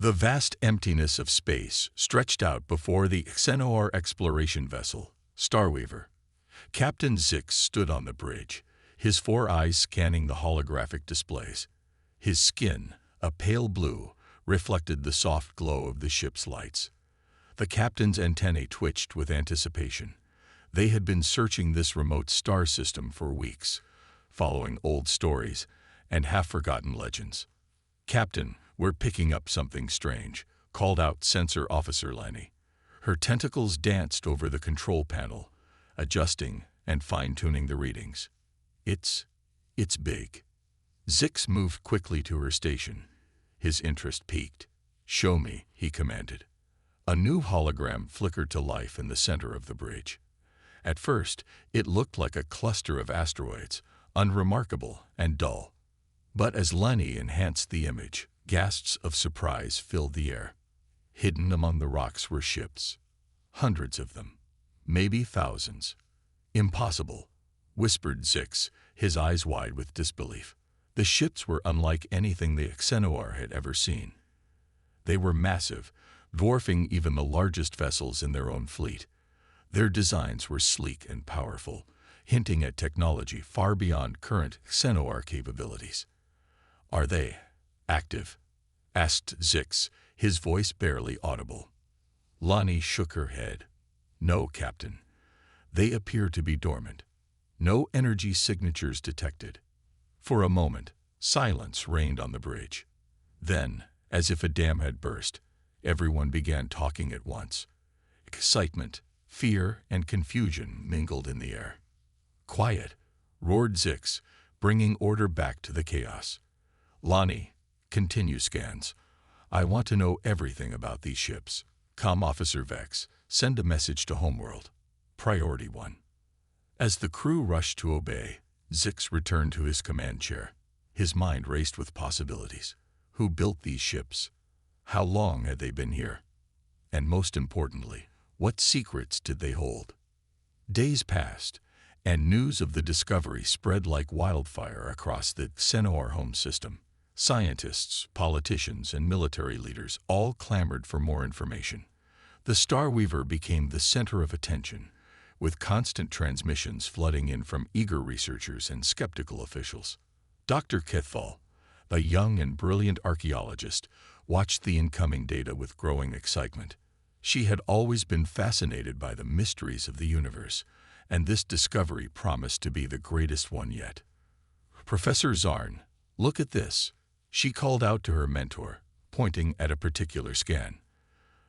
The vast emptiness of space stretched out before the Xenor exploration vessel, Starweaver. Captain Zix stood on the bridge, his 4 eyes scanning the holographic displays. His skin, a pale blue, reflected the soft glow of the ship's lights. The captain's antennae twitched with anticipation. They had been searching this remote star system for weeks, following old stories and half-forgotten legends. "Captain, we're picking up something strange," called out Sensor Officer Lenny. Her tentacles danced over the control panel, adjusting and fine-tuning the readings. It's big." Zix moved quickly to her station. His interest piqued. "Show me," he commanded. A new hologram flickered to life in the center of the bridge. At first, it looked like a cluster of asteroids, unremarkable and dull. But as Lenny enhanced the image, gasps of surprise filled the air. Hidden among the rocks were ships. Hundreds of them. Maybe thousands. "Impossible," whispered Zix, his eyes wide with disbelief. The ships were unlike anything the Xenor had ever seen. They were massive, dwarfing even the largest vessels in their own fleet. Their designs were sleek and powerful, hinting at technology far beyond current Xenor capabilities. "Are they active?" asked Zix, his voice barely audible. Lonnie shook her head. "No, Captain. They appear to be dormant. No energy signatures detected." For a moment, silence reigned on the bridge. Then, as if a dam had burst, everyone began talking at once. Excitement, fear, and confusion mingled in the air. "Quiet," roared Zix, bringing order back to the chaos. "Lonnie, continue scans. I want to know everything about these ships. Com Officer Vex, send a message to Homeworld. Priority 1. As the crew rushed to obey, Zix returned to his command chair. His mind raced with possibilities. Who built these ships? How long had they been here? And most importantly, what secrets did they hold? Days passed, and news of the discovery spread like wildfire across the Xenor home system. Scientists, politicians, and military leaders all clamored for more information. The Starweaver became the center of attention, with constant transmissions flooding in from eager researchers and skeptical officials. Dr. Kithal, the young and brilliant archaeologist, watched the incoming data with growing excitement. She had always been fascinated by the mysteries of the universe, and this discovery promised to be the greatest one yet. "Professor Zarn, look at this," she called out to her mentor, pointing at a particular scan.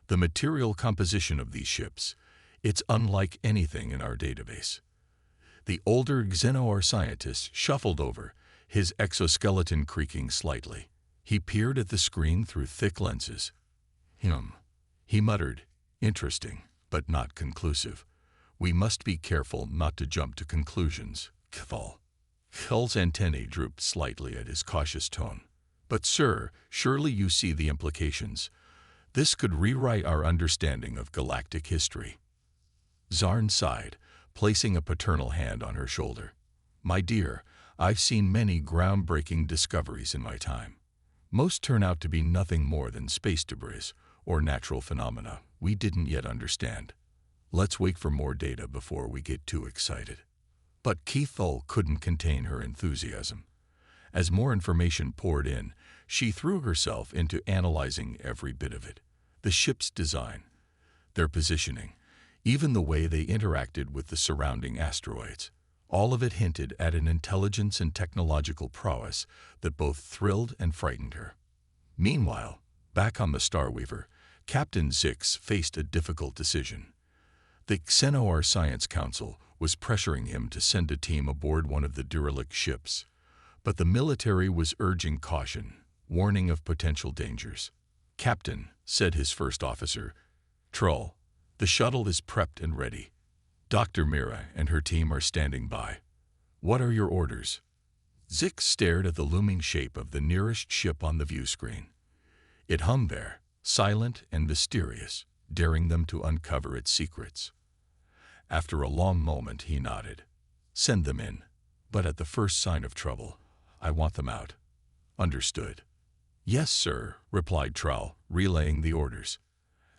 "The material composition of these ships, it's unlike anything in our database." The older Xenor scientist shuffled over, his exoskeleton creaking slightly. He peered at the screen through thick lenses. He muttered, "Interesting, but not conclusive. We must be careful not to jump to conclusions, Kithal." Kith's antennae drooped slightly at his cautious tone. "But sir, surely you see the implications. This could rewrite our understanding of galactic history." Zarn sighed, placing a paternal hand on her shoulder. "My dear, I've seen many groundbreaking discoveries in my time. Most turn out to be nothing more than space debris or natural phenomena we didn't yet understand. Let's wait for more data before we get too excited." But Kithal couldn't contain her enthusiasm. As more information poured in, she threw herself into analyzing every bit of it. The ship's design, their positioning, even the way they interacted with the surrounding asteroids. All of it hinted at an intelligence and technological prowess that both thrilled and frightened her. Meanwhile, back on the Starweaver, Captain Zix faced a difficult decision. The Xenor Science Council was pressuring him to send a team aboard one of the derelict ships, but the military was urging caution, warning of potential dangers. "Captain," said his first officer, "Trull, the shuttle is prepped and ready. Dr. Mira and her team are standing by. What are your orders?" Zix stared at the looming shape of the nearest ship on the view screen. It hung there, silent and mysterious, daring them to uncover its secrets. After a long moment, he nodded. "Send them in, but at the first sign of trouble, I want them out." "Understood." "Yes, sir," replied Trowell, relaying the orders.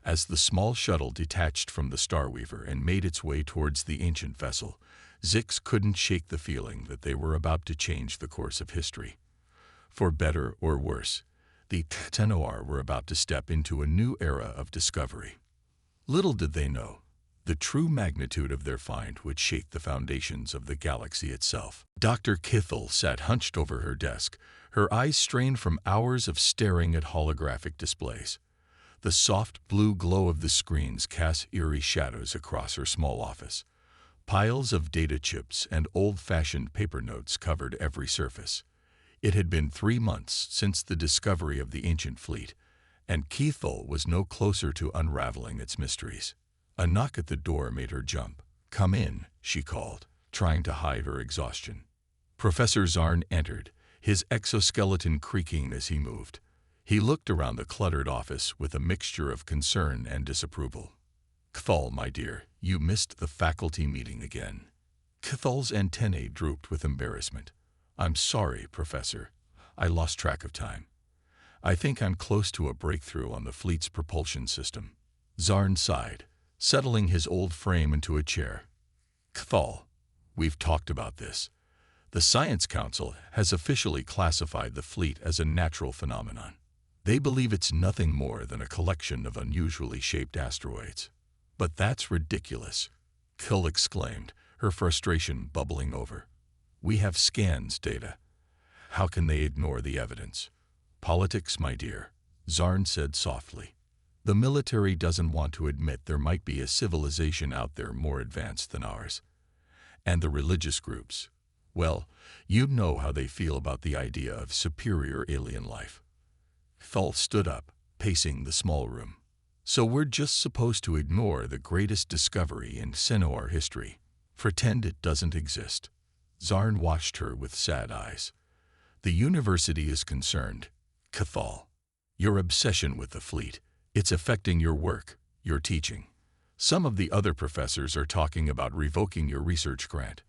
As the small shuttle detached from the Starweaver and made its way towards the ancient vessel, Zix couldn't shake the feeling that they were about to change the course of history. For better or worse, the Tenor were about to step into a new era of discovery. Little did they know, the true magnitude of their find would shake the foundations of the galaxy itself. Dr. Kithel sat hunched over her desk, her eyes strained from hours of staring at holographic displays. The soft blue glow of the screens cast eerie shadows across her small office. Piles of data chips and old-fashioned paper notes covered every surface. It had been 3 months since the discovery of the ancient fleet, and Kethel was no closer to unraveling its mysteries. A knock at the door made her jump. "Come in," she called, trying to hide her exhaustion. Professor Zarn entered, his exoskeleton creaking as he moved. He looked around the cluttered office with a mixture of concern and disapproval. "Kthal, my dear, you missed the faculty meeting again." Kethal's antennae drooped with embarrassment. "I'm sorry, Professor. I lost track of time. I think I'm close to a breakthrough on the fleet's propulsion system." Zarn sighed, settling his old frame into a chair. "Kthal, we've talked about this. The Science Council has officially classified the fleet as a natural phenomenon. They believe it's nothing more than a collection of unusually shaped asteroids." "But that's ridiculous," Kill exclaimed, her frustration bubbling over. "We have scans data. How can they ignore the evidence?" "Politics, my dear," Zarn said softly. "The military doesn't want to admit there might be a civilization out there more advanced than ours. And the religious groups, well, you know how they feel about the idea of superior alien life." Thal stood up, pacing the small room. "So we're just supposed to ignore the greatest discovery in Senor history? Pretend it doesn't exist?" Zarn watched her with sad eyes. "The university is concerned, Kthal. Your obsession with the fleet, it's affecting your work, your teaching. Some of the other professors are talking about revoking your research grant."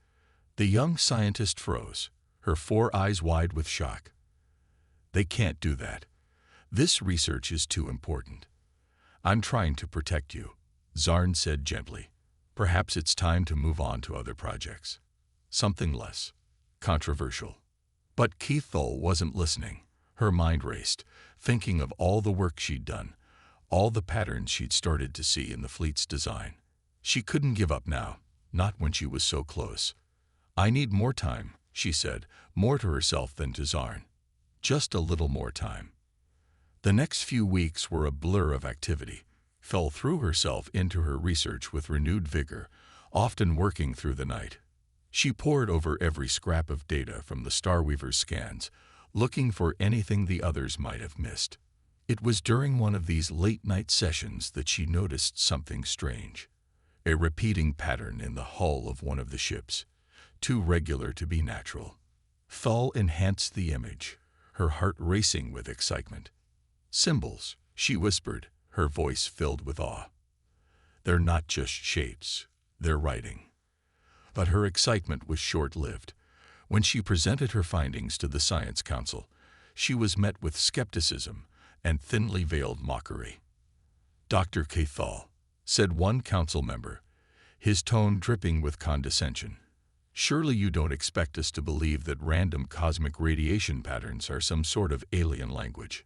The young scientist froze, her 4 eyes wide with shock. "They can't do that. This research is too important." "I'm trying to protect you," Zarn said gently. "Perhaps it's time to move on to other projects. Something less controversial." But Kethal wasn't listening. Her mind raced, thinking of all the work she'd done, all the patterns she'd started to see in the fleet's design. She couldn't give up now, not when she was so close. "I need more time," she said, more to herself than to Zarn. "Just a little more time." The next few weeks were a blur of activity. Fell threw herself into her research with renewed vigor, often working through the night. She pored over every scrap of data from the Starweaver's scans, looking for anything the others might have missed. It was during one of these late-night sessions that she noticed something strange. A repeating pattern in the hull of one of the ships, too regular to be natural. Thal enhanced the image, her heart racing with excitement. "Symbols," she whispered, her voice filled with awe. "They're not just shapes, they're writing." But her excitement was short-lived. When she presented her findings to the Science Council, she was met with skepticism and thinly veiled mockery. "Dr. Kethal," said one council member, his tone dripping with condescension, "surely you don't expect us to believe that random cosmic radiation patterns are some sort of alien language.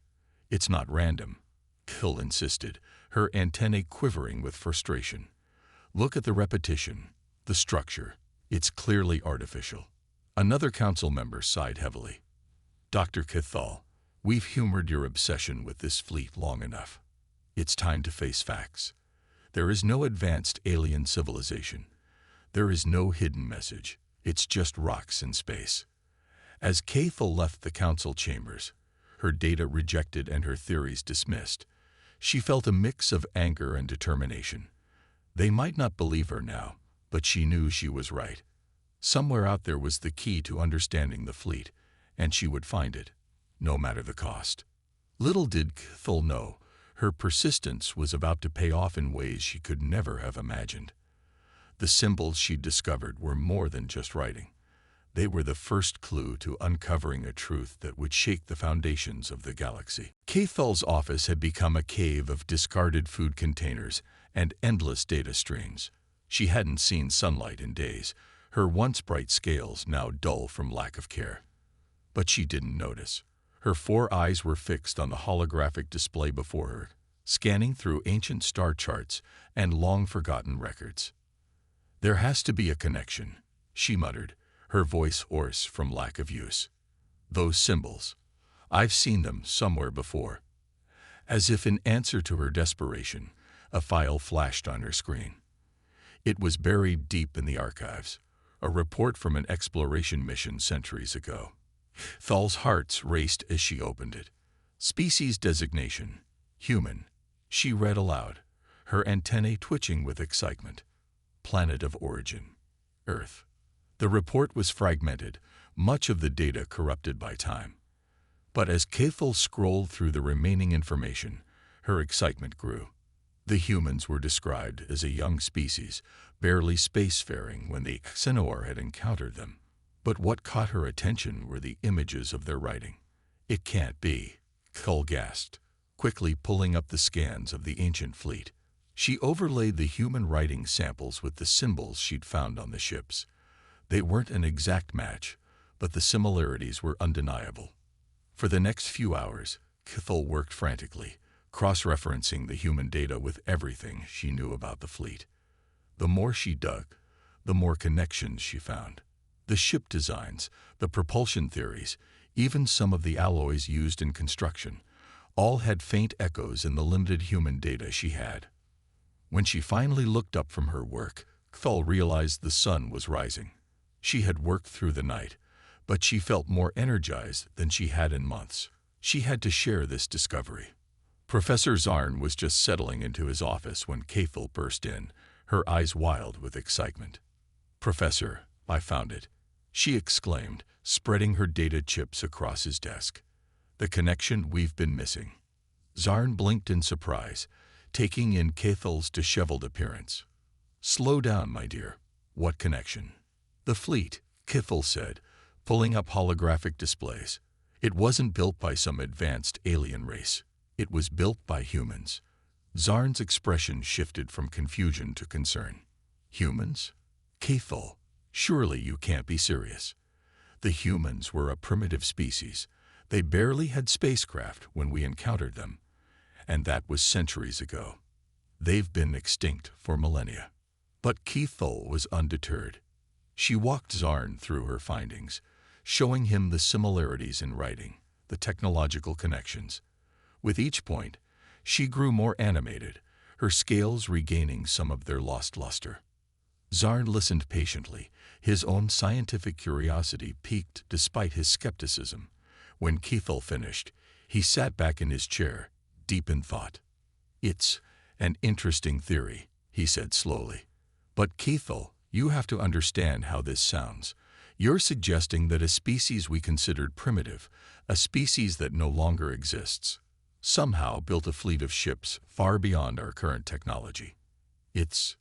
It's not random," Kill insisted, her antennae quivering with frustration. "Look at the repetition, the structure. It's clearly artificial." Another council member sighed heavily. "Dr. Kethal, we've humored your obsession with this fleet long enough. It's time to face facts. There is no advanced alien civilization. There is no hidden message. It's just rocks in space." As Kethal left the council chambers, her data rejected and her theories dismissed, she felt a mix of anger and determination. They might not believe her now, but she knew she was right. Somewhere out there was the key to understanding the fleet, and she would find it, no matter the cost. Little did Kethal know, her persistence was about to pay off in ways she could never have imagined. The symbols she'd discovered were more than just writing. They were the first clue to uncovering a truth that would shake the foundations of the galaxy. Cathal's office had become a cave of discarded food containers and endless data streams. She hadn't seen sunlight in days, her once bright scales now dull from lack of care. But she didn't notice. Her 4 eyes were fixed on the holographic display before her, scanning through ancient star charts and long-forgotten records. "There has to be a connection," she muttered, her voice hoarse from lack of use. "Those symbols. I've seen them somewhere before." As if in answer to her desperation, a file flashed on her screen. It was buried deep in the archives, a report from an exploration mission centuries ago. Thal's heart raced as she opened it. Species designation, human. She read aloud, her antennae twitching with excitement. Planet of origin, Earth. The report was fragmented, much of the data corrupted by time. But as Cathal scrolled through the remaining information, her excitement grew. The humans were described as a young species, barely spacefaring when the Xenor had encountered them. But what caught her attention were the images of their writing. "It can't be," Cathal gasped, quickly pulling up the scans of the ancient fleet. She overlaid the human writing samples with the symbols she'd found on the ships. They weren't an exact match, but the similarities were undeniable. For the next few hours, Cathal worked frantically, cross-referencing the human data with everything she knew about the fleet. The more she dug, the more connections she found. The ship designs, the propulsion theories, even some of the alloys used in construction, all had faint echoes in the limited human data she had. When she finally looked up from her work, Cathal realized the sun was rising. She had worked through the night, but she felt more energized than she had in months. She had to share this discovery. Professor Zarn was just settling into his office when Cathal burst in, her eyes wild with excitement. "Professor, I found it," she exclaimed, spreading her data chips across his desk. "The connection we've been missing." Zarn blinked in surprise, taking in Cathal's disheveled appearance. "Slow down, my dear. What connection?" "The fleet," Cathal said, pulling up holographic displays. "It wasn't built by some advanced alien race. It was built by humans." Zarn's expression shifted from confusion to concern. "Humans? Cathal, surely you can't be serious." "The humans were a primitive species. They barely had spacecraft when we encountered them. And that was centuries ago. They've been extinct for millennia." But Cathal was undeterred. She walked Zarn through her findings, showing him the similarities in writing, the technological connections. With each point, she grew more animated, her scales regaining some of their lost luster. Zarn listened patiently, his own scientific curiosity piqued despite his skepticism. When Cathal finished, he sat back in his chair, deep in thought. "It's an interesting theory," he said slowly. "But Cathal, you have to understand how this sounds. You're suggesting that a species we considered primitive, a species that no longer exists, somehow built a fleet of ships far beyond our current technology. It's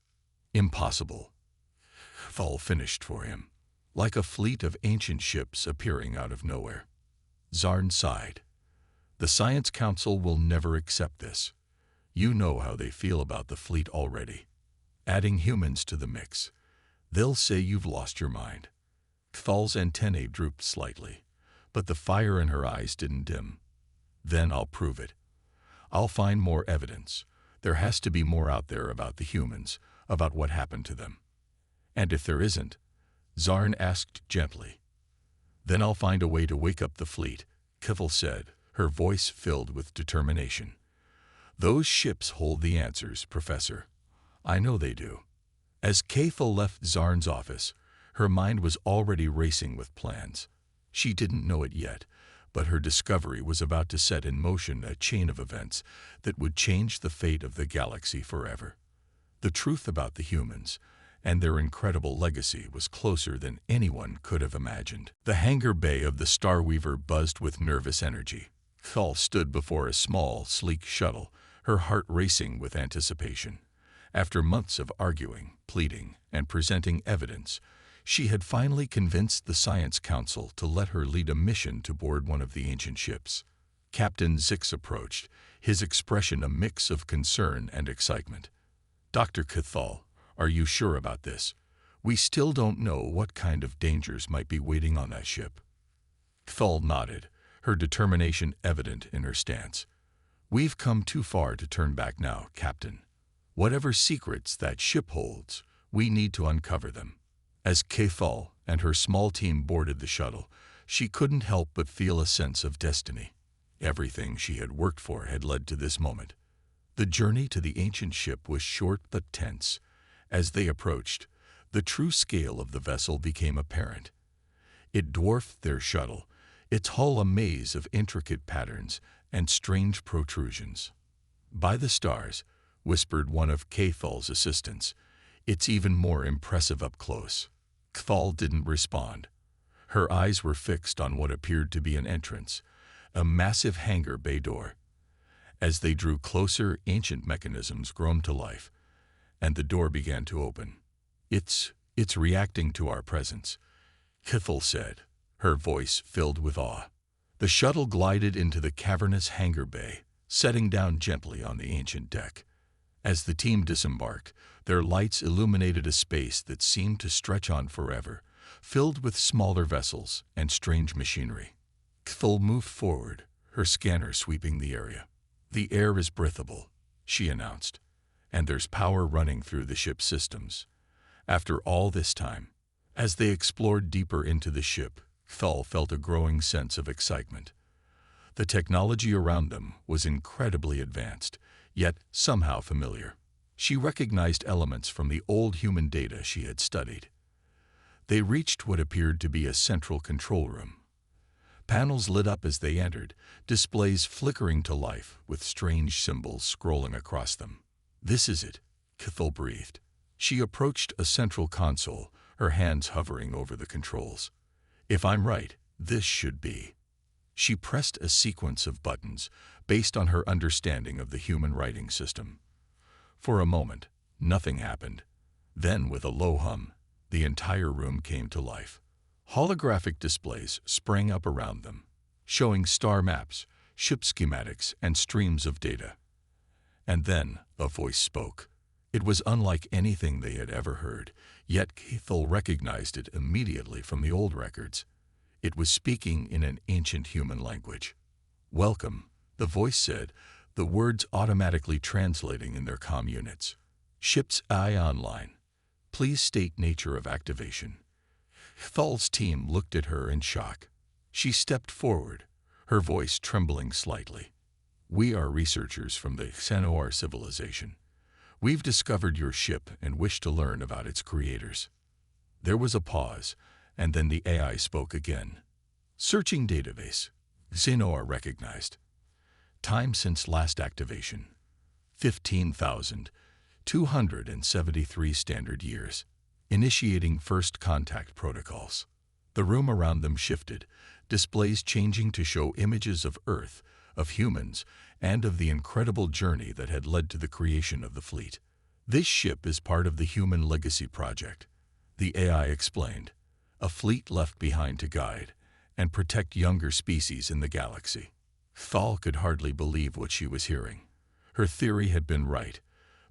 impossible." Cathal finished for him, like a fleet of ancient ships appearing out of nowhere. Zarn sighed. "The Science Council will never accept this. You know how they feel about the fleet already. Adding humans to the mix, they'll say you've lost your mind." Cathal's antennae drooped slightly, but the fire in her eyes didn't dim. "Then I'll prove it. I'll find more evidence. There has to be more out there about the humans, about what happened to them. And if there isn't," Zarn asked gently, "then I'll find a way to wake up the fleet," Cathal said, her voice filled with determination. "Those ships hold the answers, Professor. I know they do." As Cathal left Zarn's office, her mind was already racing with plans. She didn't know it yet, but her discovery was about to set in motion a chain of events that would change the fate of the galaxy forever. The truth about the humans and their incredible legacy was closer than anyone could have imagined. The hangar bay of the Starweaver buzzed with nervous energy. Cathal stood before a small, sleek shuttle, her heart racing with anticipation. After months of arguing, pleading, and presenting evidence, She had finally convinced the Science Council to let her lead a mission to board one of the ancient ships. Captain Zix approached, his expression a mix of concern and excitement. "Dr. Cathal, are you sure about this? We still don't know what kind of dangers might be waiting on that ship." Cathal nodded, her determination evident in her stance. "We've come too far to turn back now, Captain. Whatever secrets that ship holds, we need to uncover them." As Cathal and her small team boarded the shuttle, she couldn't help but feel a sense of destiny. Everything she had worked for had led to this moment. The journey to the ancient ship was short but tense. As they approached, the true scale of the vessel became apparent. It dwarfed their shuttle, its hull a maze of intricate patterns and strange protrusions. "By the stars," whispered one of Cathal's assistants, "it's even more impressive up close." Cathal didn't respond. Her eyes were fixed on what appeared to be an entrance, a massive hangar bay door. As they drew closer, ancient mechanisms groaned to life, and the door began to open. It's reacting to our presence," Cathal said, her voice filled with awe. The shuttle glided into the cavernous hangar bay, setting down gently on the ancient deck. As the team disembarked, their lights illuminated a space that seemed to stretch on forever, filled with smaller vessels and strange machinery. Cathal moved forward, her scanner sweeping the area. "The air is breathable," she announced, "and there's power running through the ship's systems." After all this time, as they explored deeper into the ship, Cathal felt a growing sense of excitement. The technology around them was incredibly advanced, yet somehow familiar. She recognized elements from the old human data she had studied. They reached what appeared to be a central control room. Panels lit up as they entered, displays flickering to life with strange symbols scrolling across them. "This is it," Cathal breathed. She approached a central console, her hands hovering over the controls. "If I'm right, this should be." She pressed a sequence of buttons based on her understanding of the human writing system. For a moment, nothing happened. Then, with a low hum, the entire room came to life. Holographic displays sprang up around them, showing star maps, ship schematics, and streams of data. And then a voice spoke. It was unlike anything they had ever heard, yet Cathal recognized it immediately from the old records. It was speaking in an ancient human language. "Welcome," the voice said, the words automatically translating in their comm units. "Ship's eye online. Please state nature of activation." Cathal's team looked at her in shock. She stepped forward, her voice trembling slightly. "We are researchers from the HFY civilization. We've discovered your ship and wish to learn about its creators." There was a pause, and then the AI spoke again. "Searching database," Xenor recognized. "Time since last activation, 15,273 standard years. Initiating first contact protocols." The room around them shifted, displays changing to show images of Earth, of humans, and of the incredible journey that had led to the creation of the fleet. "This ship is part of the Human Legacy Project," the AI explained, "a fleet left behind to guide and protect younger species in the galaxy." Cathal could hardly believe what she was hearing. Her theory had been right,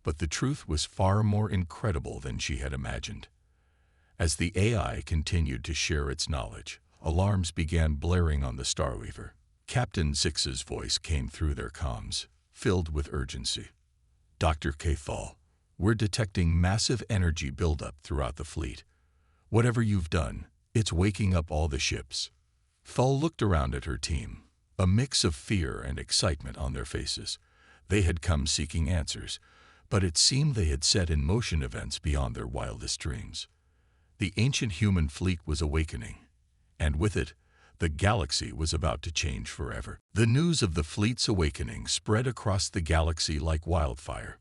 but the truth was far more incredible than she had imagined. As the AI continued to share its knowledge, alarms began blaring on the Starweaver. Captain Zix's voice came through their comms, filled with urgency. "Dr. Cathal, we're detecting massive energy buildup throughout the fleet. Whatever you've done, it's waking up all the ships." Cathal looked around at her team, a mix of fear and excitement on their faces. They had come seeking answers, but it seemed they had set in motion events beyond their wildest dreams. The ancient human fleet was awakening, and with it, the galaxy was about to change forever. The news of the fleet's awakening spread across the galaxy like wildfire.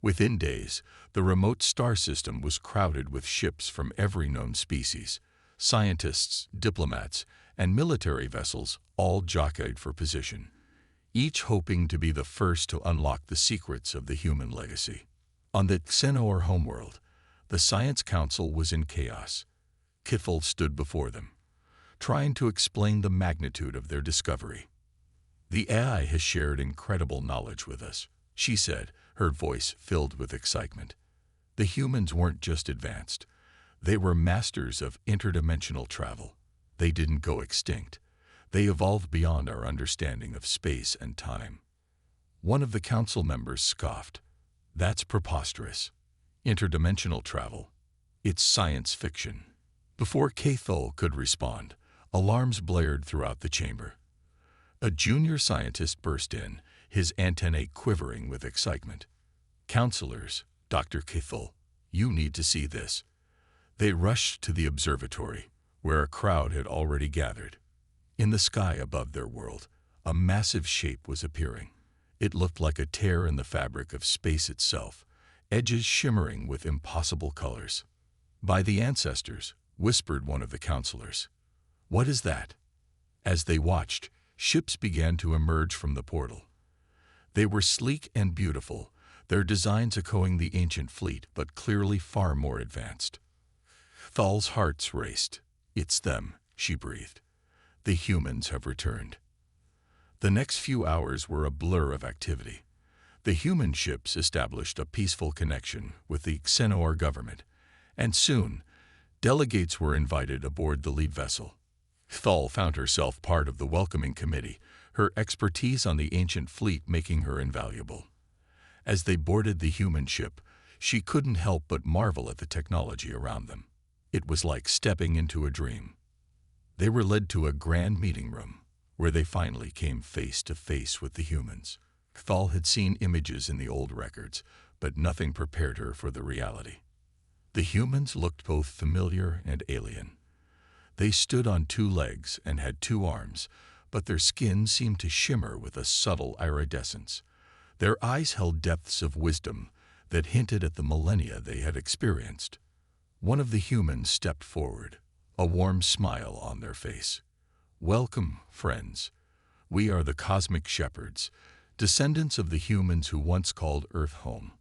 Within days, the remote star system was crowded with ships from every known species. Scientists, diplomats, and military vessels all jockeyed for position, each hoping to be the first to unlock the secrets of the human legacy. On the Xenor homeworld, the Science Council was in chaos. Kithel stood before them, trying to explain the magnitude of their discovery. "The AI has shared incredible knowledge with us," she said, her voice filled with excitement. "The humans weren't just advanced. They were masters of interdimensional travel. They didn't go extinct. They evolved beyond our understanding of space and time." One of the council members scoffed. "That's preposterous. Interdimensional travel. It's science fiction." Before Kithel could respond, alarms blared throughout the chamber. A junior scientist burst in, his antennae quivering with excitement. "Counselors, Dr. Kithel, you need to see this." They rushed to the observatory, where a crowd had already gathered. In the sky above their world, a massive shape was appearing. It looked like a tear in the fabric of space itself, edges shimmering with impossible colors. "By the ancestors," whispered one of the counselors. "What is that?" As they watched, ships began to emerge from the portal. They were sleek and beautiful, their designs echoing the ancient fleet, but clearly far more advanced. Thal's heart raced. "It's them," she breathed. "The humans have returned." The next few hours were a blur of activity. The human ships established a peaceful connection with the Xenor government, and soon, delegates were invited aboard the lead vessel. Thal found herself part of the welcoming committee, her expertise on the ancient fleet making her invaluable. As they boarded the human ship, she couldn't help but marvel at the technology around them. It was like stepping into a dream. They were led to a grand meeting room, where they finally came face to face with the humans. Thal had seen images in the old records, but nothing prepared her for the reality. The humans looked both familiar and alien. They stood on two legs and had two arms, but their skin seemed to shimmer with a subtle iridescence. Their eyes held depths of wisdom that hinted at the millennia they had experienced. One of the humans stepped forward, a warm smile on their face. "Welcome, friends. We are the Cosmic Shepherds, descendants of the humans who once called Earth home.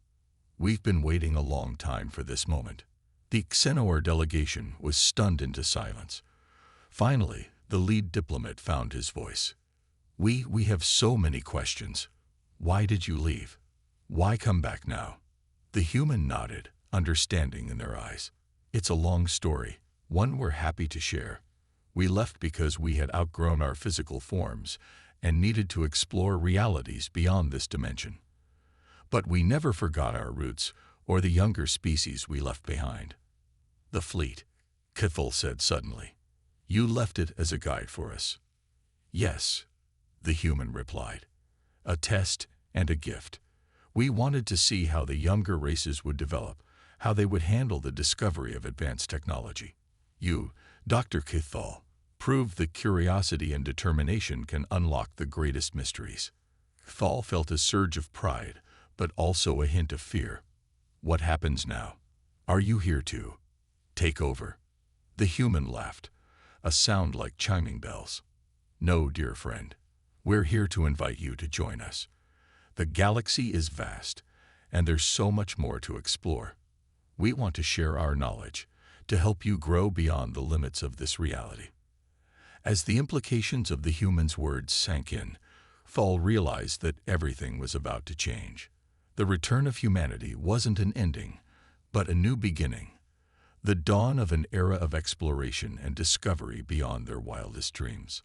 We've been waiting a long time for this moment." The Xenor delegation was stunned into silence. Finally, the lead diplomat found his voice. We have so many questions. Why did you leave? Why come back now?" The human nodded, understanding in their eyes. "It's a long story, one we're happy to share. We left because we had outgrown our physical forms and needed to explore realities beyond this dimension. But we never forgot our roots or the younger species we left behind." "The fleet," Kithel said suddenly. "You left it as a guide for us." "Yes," the human replied. "A test and a gift. We wanted to see how the younger races would develop, how they would handle the discovery of advanced technology. You, Dr. Kithel, proved that curiosity and determination can unlock the greatest mysteries." Thal felt a surge of pride, but also a hint of fear. "What happens now? Are you here to take over?" The human laughed, a sound like chiming bells. "No, dear friend. We're here to invite you to join us. The galaxy is vast, and there's so much more to explore. We want to share our knowledge, to help you grow beyond the limits of this reality." As the implications of the human's words sank in, Thal realized that everything was about to change. The return of humanity wasn't an ending, but a new beginning, the dawn of an era of exploration and discovery beyond their wildest dreams.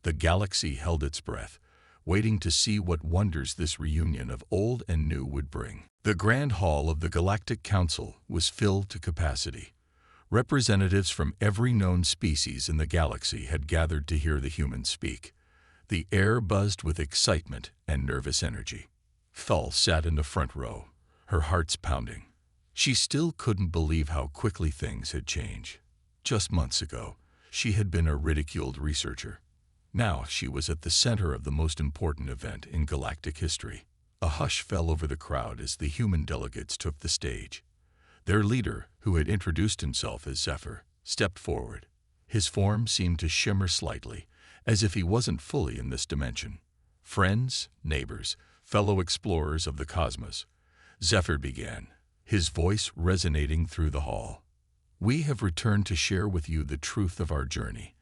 The galaxy held its breath, waiting to see what wonders this reunion of old and new would bring. The Grand Hall of the Galactic Council was filled to capacity. Representatives from every known species in the galaxy had gathered to hear the humans speak. The air buzzed with excitement and nervous energy. Thal sat in the front row, her heart's pounding. She still couldn't believe how quickly things had changed. Just months ago, she had been a ridiculed researcher. Now she was at the center of the most important event in galactic history. A hush fell over the crowd as the human delegates took the stage. Their leader, who had introduced himself as Zephyr, stepped forward. His form seemed to shimmer slightly, as if he wasn't fully in this dimension. "Friends, neighbors, fellow explorers of the cosmos," Zephyr began, his voice resonating through the hall. We have returned to share with you the truth of our journey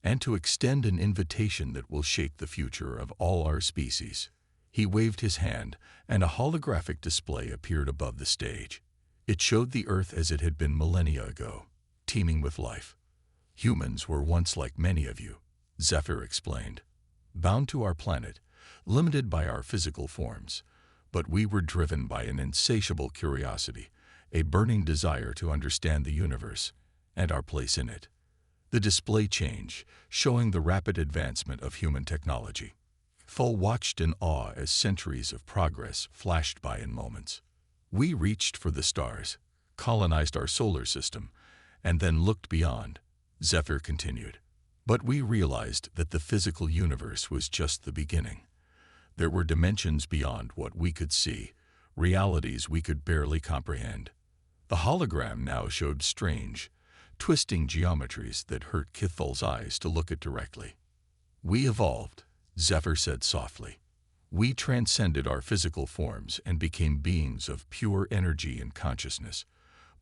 and to extend an invitation that will shape the future of all our species." He waved his hand, and a holographic display appeared above the stage. It showed the Earth as it had been millennia ago, teeming with life. "Humans were once like many of you," Zephyr explained, "bound to our planet, limited by our physical forms. But we were driven by an insatiable curiosity, a burning desire to understand the universe and our place in it." The display changed, showing the rapid advancement of human technology. Thull watched in awe as centuries of progress flashed by in moments. "We reached for the stars, colonized our solar system, and then looked beyond," Zephyr continued. "But we realized that the physical universe was just the beginning. There were dimensions beyond what we could see, realities we could barely comprehend." The hologram now showed strange, twisting geometries that hurt Kithull's eyes to look at directly. "We evolved," Zephyr said softly. "We transcended our physical forms and became beings of pure energy and consciousness.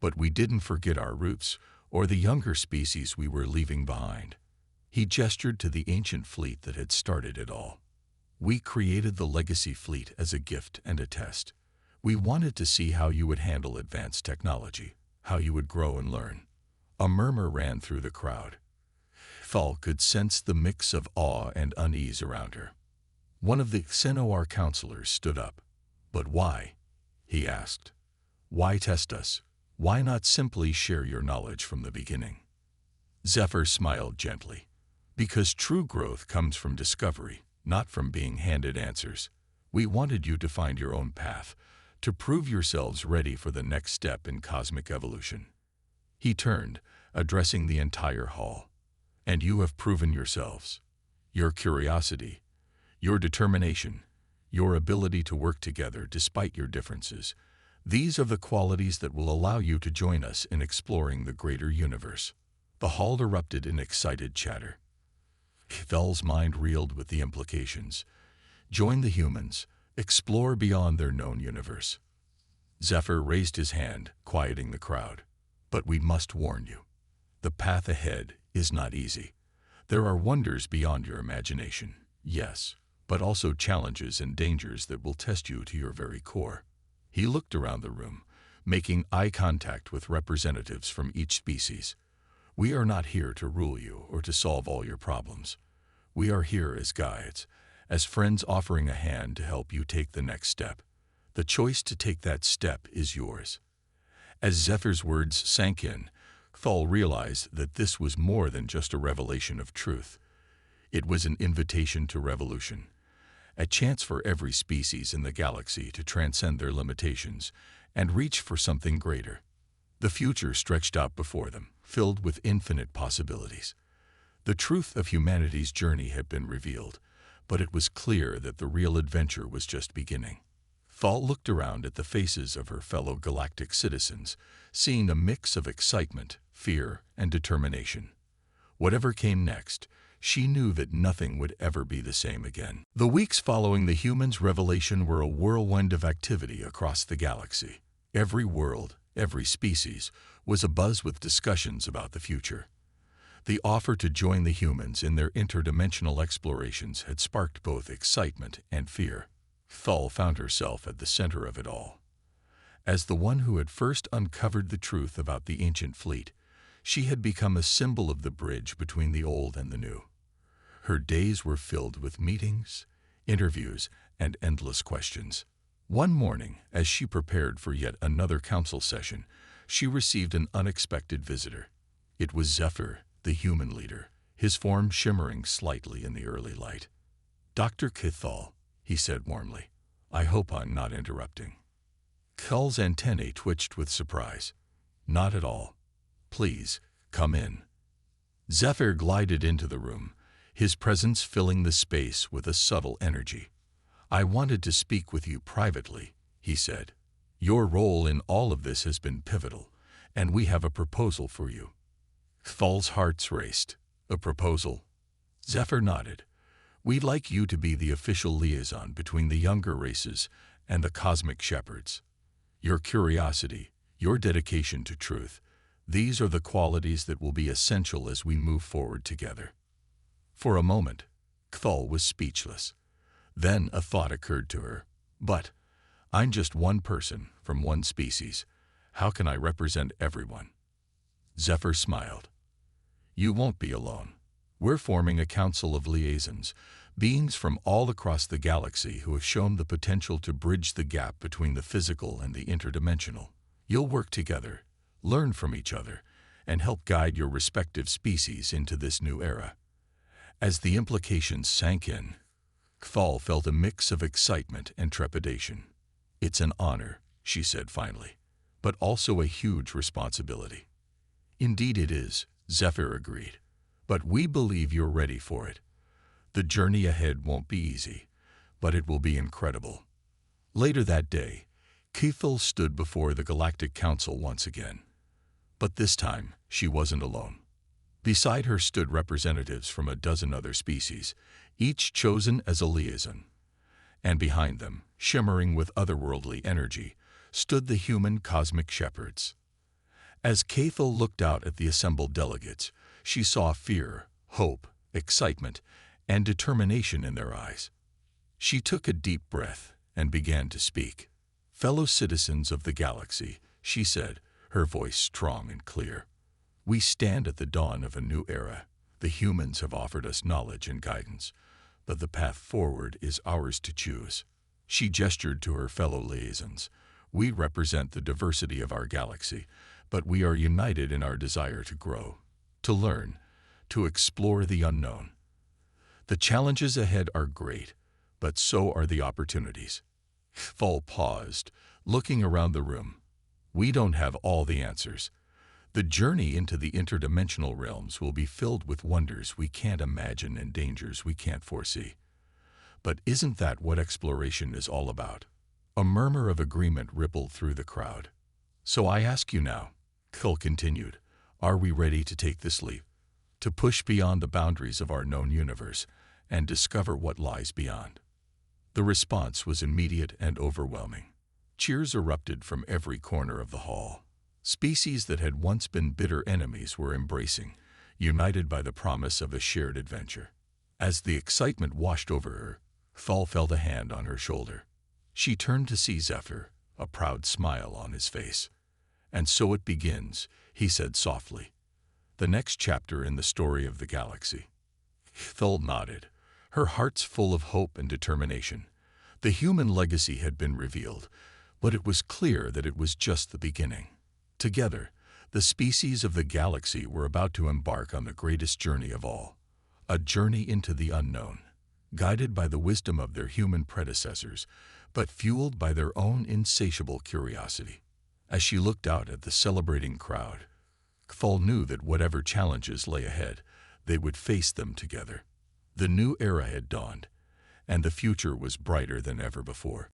But we didn't forget our roots or the younger species we were leaving behind." He gestured to the ancient fleet that had started it all. "We created the legacy fleet as a gift and a test. We wanted to see how you would handle advanced technology, how you would grow and learn." A murmur ran through the crowd. Thull could sense the mix of awe and unease around her. One of the Xenor counselors stood up. "But why?" he asked. "Why test us? Why not simply share your knowledge from the beginning?" Zephyr smiled gently. "Because true growth comes from discovery, not from being handed answers. We wanted you to find your own path, to prove yourselves ready for the next step in cosmic evolution." He turned, addressing the entire hall. "And you have proven yourselves. Your curiosity, your determination, your ability to work together despite your differences, these are the qualities that will allow you to join us in exploring the greater universe." The hall erupted in excited chatter. Thull's mind reeled with the implications. Join the humans, explore beyond their known universe. Zephyr raised his hand, quieting the crowd. "But we must warn you. The path ahead is not easy. There are wonders beyond your imagination, yes, but also challenges and dangers that will test you to your very core." He looked around the room, making eye contact with representatives from each species. "We are not here to rule you or to solve all your problems. We are here as guides, as friends offering a hand to help you take the next step. The choice to take that step is yours." As Zephyr's words sank in, Thull realized that this was more than just a revelation of truth. It was an invitation to revolution, a chance for every species in the galaxy to transcend their limitations and reach for something greater. The future stretched out before them, filled with infinite possibilities. The truth of humanity's journey had been revealed, but it was clear that the real adventure was just beginning. Thull looked around at the faces of her fellow galactic citizens, seeing a mix of excitement, fear, and determination. Whatever came next, she knew that nothing would ever be the same again. The weeks following the humans' revelation were a whirlwind of activity across the galaxy. Every world, every species, was abuzz with discussions about the future. The offer to join the humans in their interdimensional explorations had sparked both excitement and fear. Thull found herself at the center of it all. As the one who had first uncovered the truth about the ancient fleet, she had become a symbol of the bridge between the old and the new. Her days were filled with meetings, interviews, and endless questions. One morning, as she prepared for yet another council session, she received an unexpected visitor. It was Zephyr, the human leader, his form shimmering slightly in the early light. "Dr. Kithull," he said warmly, "I hope I'm not interrupting." Thull's antennae twitched with surprise. "Not at all. Please, come in." Zephyr glided into the room, his presence filling the space with a subtle energy. "I wanted to speak with you privately," he said. "Your role in all of this has been pivotal, and we have a proposal for you." Thull's heart raced. "A proposal?" Zephyr nodded. "We'd like you to be the official liaison between the younger races and the cosmic shepherds. Your curiosity, your dedication to truth, These are the qualities that will be essential as we move forward together." For a moment, Kthal was speechless. Then a thought occurred to her. "But I'm just one person from one species. How can I represent everyone?" Zephyr smiled. "You won't be alone. We're forming a council of liaisons, beings from all across the galaxy who have shown the potential to bridge the gap between the physical and the interdimensional. You'll work together, learn from each other, and help guide your respective species into this new era." As the implications sank in, Kthal felt a mix of excitement and trepidation. "It's an honor," she said finally, "but also a huge responsibility." "Indeed it is," Zephyr agreed, "but we believe you're ready for it. The journey ahead won't be easy, but it will be incredible." Later that day, Kthal stood before the Galactic Council once again. But this time, she wasn't alone. Beside her stood representatives from a dozen other species, each chosen as a liaison. And behind them, shimmering with otherworldly energy, stood the human cosmic shepherds. As Kthal looked out at the assembled delegates, she saw fear, hope, excitement, and determination in their eyes. She took a deep breath and began to speak. "Fellow citizens of the galaxy," she said, her voice strong and clear, "we stand at the dawn of a new era. The humans have offered us knowledge and guidance, but the path forward is ours to choose." She gestured to her fellow liaisons. "We represent the diversity of our galaxy, but we are united in our desire to grow, to learn, to explore the unknown. The challenges ahead are great, but so are the opportunities." Kthal paused, looking around the room. "We don't have all the answers. The journey into the interdimensional realms will be filled with wonders we can't imagine and dangers we can't foresee. But isn't that what exploration is all about?" A murmur of agreement rippled through the crowd. "So I ask you now," Kthal continued, "are we ready to take this leap? To push beyond the boundaries of our known universe and discover what lies beyond?" The response was immediate and overwhelming. Cheers erupted from every corner of the hall. Species that had once been bitter enemies were embracing, united by the promise of a shared adventure. As the excitement washed over her, Kthal felt a hand on her shoulder. She turned to see Zephyr, a proud smile on his face. "And so it begins," he said softly. "The next chapter in the story of the galaxy." Kthal nodded, her heart full of hope and determination. The human legacy had been revealed, but it was clear that it was just the beginning. Together, the species of the galaxy were about to embark on the greatest journey of all, a journey into the unknown, guided by the wisdom of their human predecessors, but fueled by their own insatiable curiosity. As she looked out at the celebrating crowd, Kthal knew that whatever challenges lay ahead, they would face them together. The new era had dawned, and the future was brighter than ever before.